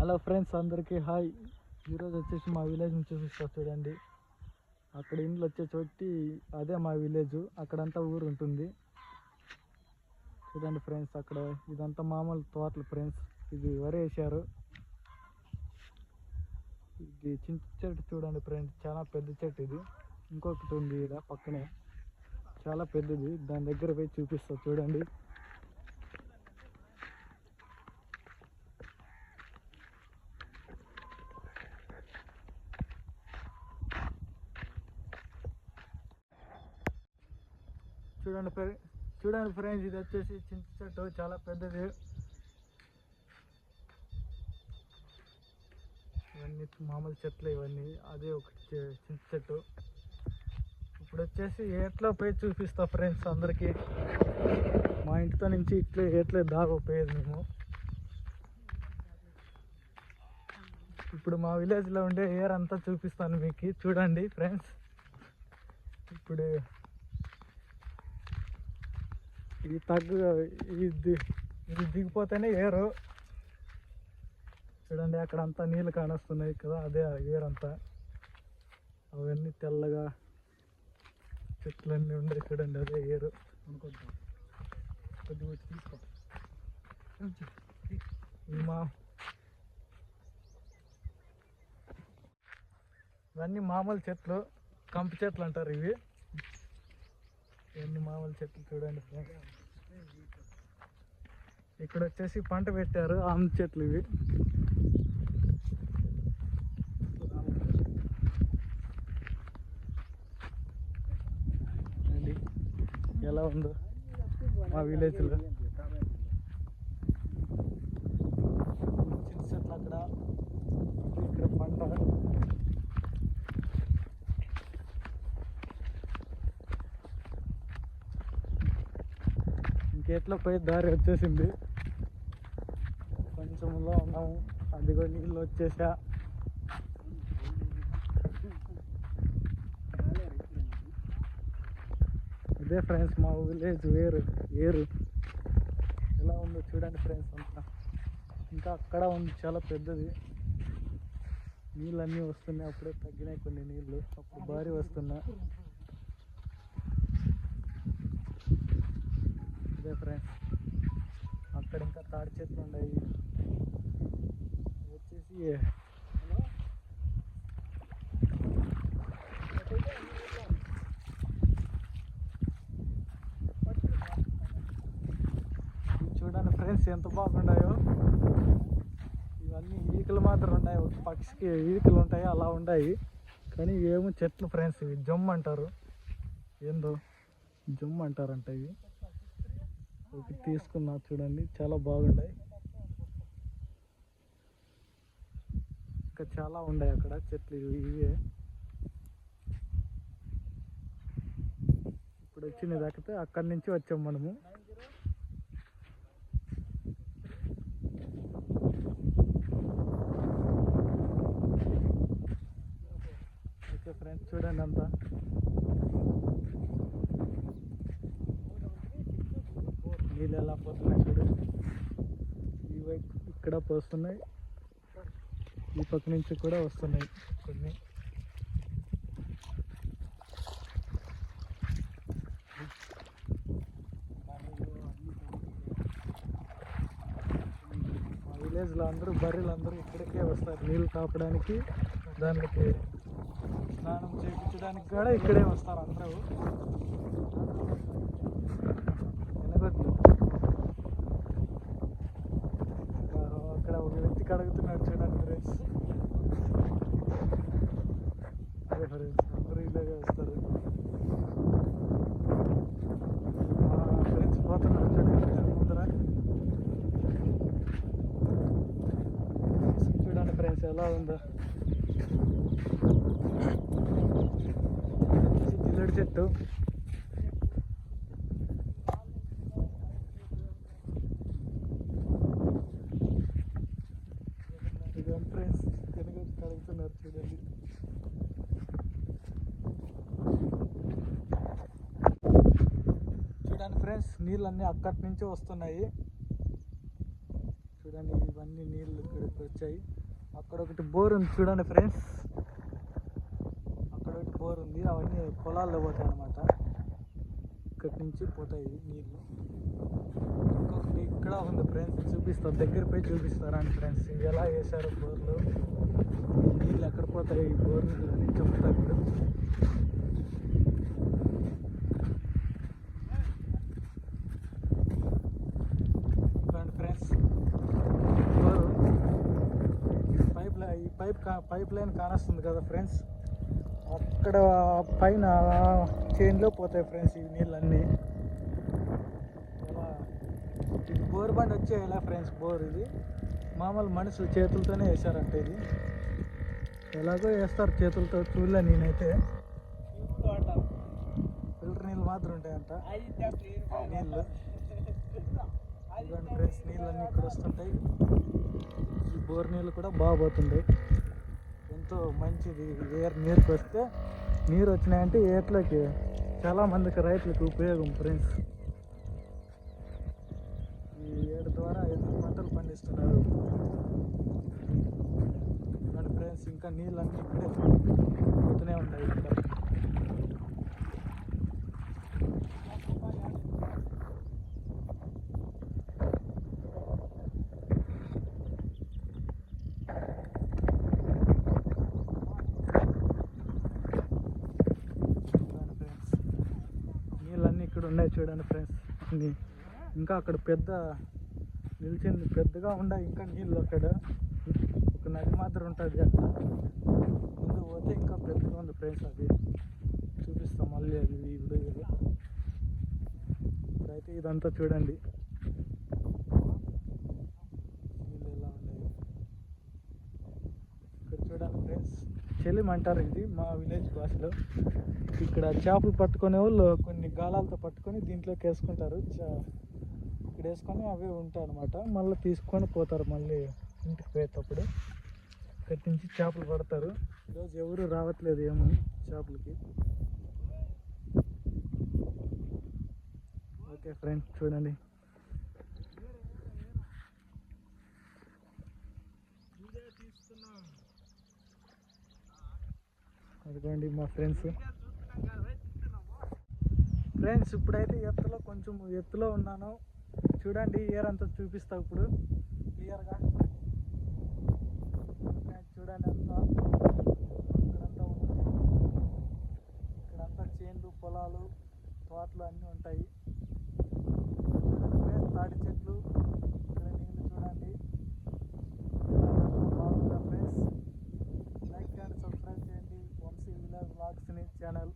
Hello friends, అందరికీ hi. ఈరోజు వచ్చేసి మా విలేజ్ని చూపిస్తా చూడండి. అక్కడ ఇండ్లు వచ్చేసి అదే మా విలేజ్, అక్కడంతా ఊరు ఉంటుంది చూడండి ఫ్రెండ్స్. అక్కడ ఇదంతా మామూలు తోటలు ఫ్రెండ్స్. ఇది వరి వేసారు. ఇది చింత చెట్టు చూడండి ఫ్రెండ్స్, చాలా పెద్ద చెట్టు. ఇది ఇంకొకటి ఉంది ఇలా పక్కనే, చాలా పెద్దది. దాని దగ్గర పోయి చూపిస్తా చూడండి. చూడండి ఫ్రెండ్స్, ఇది వచ్చేసి చింత చెట్టు, చాలా పెద్దది. ఇవన్నీ మామూలు చెట్లు, ఇవన్నీ అదే ఒక చింత చెట్టు. ఇప్పుడు వచ్చేసి ఎట్లా పోయి చూపిస్తా ఫ్రెండ్స్ అందరికీ. మా ఇంటితో నుంచి ఎట్లే దాగపోయేది మేము. ఇప్పుడు మా విలేజ్లో ఉండే ఏర్ అంతా చూపిస్తాను మీకు, చూడండి ఫ్రెండ్స్. ఇప్పుడు ఇది దిగిపోతేనే ఏరు చూడండి. అక్కడ అంతా నీళ్ళు కానొస్తున్నాయి కదా, అదే ఏరంతా. అవన్నీ తెల్లగా చెట్లన్నీ ఉన్నాయి చూడండి, అదే ఏరు అనుకుంటా. కొద్దిగా తీసుకో. ఇవన్నీ మామూలు చెట్లు, కంప చెట్లు అంటారు ఇవి. ఇవన్నీ మామూలు చెట్లు చూడండి. ఇక్కడ వచ్చేసి పంట పెట్టారు, ఆమె చెట్లు ఇవి. ఎలా ఉందో మా విలేజ్లో చిన్న చెట్లు. అక్కడ ఇక్కడ పంట. ఇంకెట్లా పోయి దారి వచ్చేసింది. కొంచెంలో ఉన్నాము, అదిగో నీళ్ళు వచ్చేసా. ఇదే ఫ్రెండ్స్ మా విలేజ్ ఏరు ఎలా ఉందో చూడండి ఫ్రెండ్స్ అంతా. ఇంకా అక్కడ ఉంది, చాలా పెద్దది. నీళ్ళు అన్నీ వస్తున్నాయి, అప్పుడే తగ్గినాయి కొన్ని నీళ్ళు, అప్పుడు భారీ వస్తున్నాయి. ఇదే ఫ్రెండ్స్, అక్కడ ఇంకా తాడి చెట్లు ఉన్నాయి. వచ్చేసి చూడండి ఫ్రెండ్స్, ఎంత బాగున్నాయో. ఇవన్నీ ఈకలు మాత్రం ఉన్నాయి, ఒక పక్షికి ఈకలు ఉంటాయి అలా ఉన్నాయి. కానీ ఏమో చెట్లు ఫ్రెండ్స్, ఇవి జమ్ము అంటారు. ఏందో జమ్ము అంటారంట ఇవి. ఒకటి తీసుకున్నా చూడండి, చాలా బాగున్నాయి. ఇంకా చాలా ఉన్నాయి అక్కడ చెట్లు ఇవే. ఇప్పుడు వచ్చినది దక్కితే అక్కడి నుంచి వచ్చాం మనము. ఓకే ఫ్రెండ్స్, చూడండి అంతా. నీళ్ళు ఎలా పోతున్నాయి చూడండి. ఈ వైపు ఇక్కడ పోస్తున్నాయి, ఈ పక్క నుంచి కూడా వస్తున్నాయి కొన్ని. మా విలేజ్లో అందరూ బర్రెలు అందరూ ఇక్కడికే వస్తారు నీళ్ళు తాపడానికి, దానికి స్నానం చేయించడానికి కూడా ఇక్కడే వస్తారు అందరూ. అక్కడ ఒక వ్యక్తికి అడుగుతున్నాడు చూడండి ఫ్రెండ్స్. అదే ఫ్రెండ్స్, అందరూ ఇలాగే వస్తారు. ఫ్రెండ్స్ పోతున్నారు చూడండి ముందర. చూడండి ఫ్రెండ్స్ ఎలా ఉందో. జిల్లడి చెట్టు. ఫ్రెండ్స్ కడుగుతున్నారు చూడండి. చూడండి ఫ్రెండ్స్, నీళ్ళన్నీ అక్కడి నుంచి వస్తున్నాయి. చూడండి చూడండి ఇవన్నీ నీళ్ళు ఇక్కడికి వచ్చాయి. అక్కడ ఒకటి బోర్ ఉంది చూడండి ఫ్రెండ్స్, అక్కడ ఒకటి బోర్ ఉంది, అవన్నీ పొలాల్లో పోతాయి అన్నమాట. ఇక్కడి నుంచి పోతాయి నీళ్ళు. ఇంకొకటి ఇక్కడ ఉంది ఫ్రెండ్స్, చూపిస్తారు, దగ్గర పోయి చూపిస్తారండి ఫ్రెండ్స్. ఇవి ఎలా వేశారు బోర్లు, ఈ నీళ్ళు ఎక్కడ పోతాయి, ఈ బోర్ నీళ్ళు అని చెప్తారు ఇప్పుడు. ఫ్రెండ్స్ బోరు పైప్ లైన్ కానొస్తుంది కదా ఫ్రెండ్స్, అక్కడ పైన చైన్లో పోతాయి ఫ్రెండ్స్ ఈ నీళ్ళన్నీ. ఇది బోర్ బండి వచ్చేయాలా ఫ్రెండ్స్, బోర్ ఇది మామూలు మనుషులు చేతులతోనే వేసారంట. ఇది ఎలాగో వేస్తారు చేతులతో, చూడలే నేనైతే. ఫిల్టర్ నీళ్ళు మాత్రం ఉంటాయంట నీళ్ళు. ఇదిగోండి ఫ్రెండ్స్, నీళ్ళన్నీ ఇక్కడ వస్తుంటాయి. ఈ బోర్ నీళ్ళు కూడా బాగా పోతుంటాయి, ఎంతో మంచిది. నీరుకి వస్తే, నీరు వచ్చినాయంటే ఏట్లోకి చాలామందికి రైతులకు ఉపయోగం ఫ్రెండ్స్. ఈ ఏడు ద్వారా ఎన్నో పంటలు పండిస్తున్నారు ఫ్రెండ్స్. ఇంకా నీళ్ళన్నీ ఇక్కడే పోతూనే ఉన్నాయి ఇక్కడ. నీళ్ళన్నీ ఇక్కడ ఉన్నాయి చూడండి ఫ్రెండ్స్ అన్నీ. ఇంకా అక్కడ పెద్ద నిలిచింది, పెద్దగా ఉన్నాయి ఇంకా నీళ్ళు. అక్కడ ఒక నది మాత్రం ఉంటుంది అక్కడ, ముందు పోతే ఇంకా పెద్దగా ఉంది ఫ్రెండ్స్. అది చూపిస్తాం మళ్ళీ అది ఈ వీడియోలో. ఇప్పుడైతే ఇదంతా చూడండి నీళ్ళు ఎలా ఉన్నాయి. ఇక్కడ చూడండి ఫ్రెండ్స్, చెలిం అంటారు ఇది మా విలేజ్ భాషలో. ఇక్కడ చేపలు పట్టుకునే వాళ్ళు కొన్ని గాలాలతో పట్టుకొని దీంట్లోకి వేసుకుంటారు. ఇక్కడ వేసుకొని అవే ఉంటాయి అన్నమాట. మళ్ళీ తీసుకొని పోతారు మళ్ళీ ఇంటికి పోయేటప్పుడు. ఇక్కడి నుంచి చేపలు పడతారు. ఈరోజు ఎవరు రావట్లేదు ఏమో చేపలకి. ఓకే ఫ్రెండ్స్ చూడండి, అదిగోండి మా ఫ్రెండ్స్. ఇప్పుడైతే ఎత్తులో, కొంచెం ఎత్తులో ఉన్నాను చూడండి. ఏర్ అంతా చూపిస్తా ఇప్పుడు క్లియర్గా. చూడండి అంతా ఇక్కడంతా ఉంది. ఇక్కడంతా చేన్లు, పొలాలు, తోటలు అన్నీ ఉంటాయి. తాటి చెట్లు, ఇక్కడ నీళ్ళు చూడండి. బాగుందా ఫ్రెండ్స్? లైక్ అండ్ సబ్స్క్రైబ్ చేయండి వంశీ విలేజ్ వ్లాగ్స్ని ఛానల్.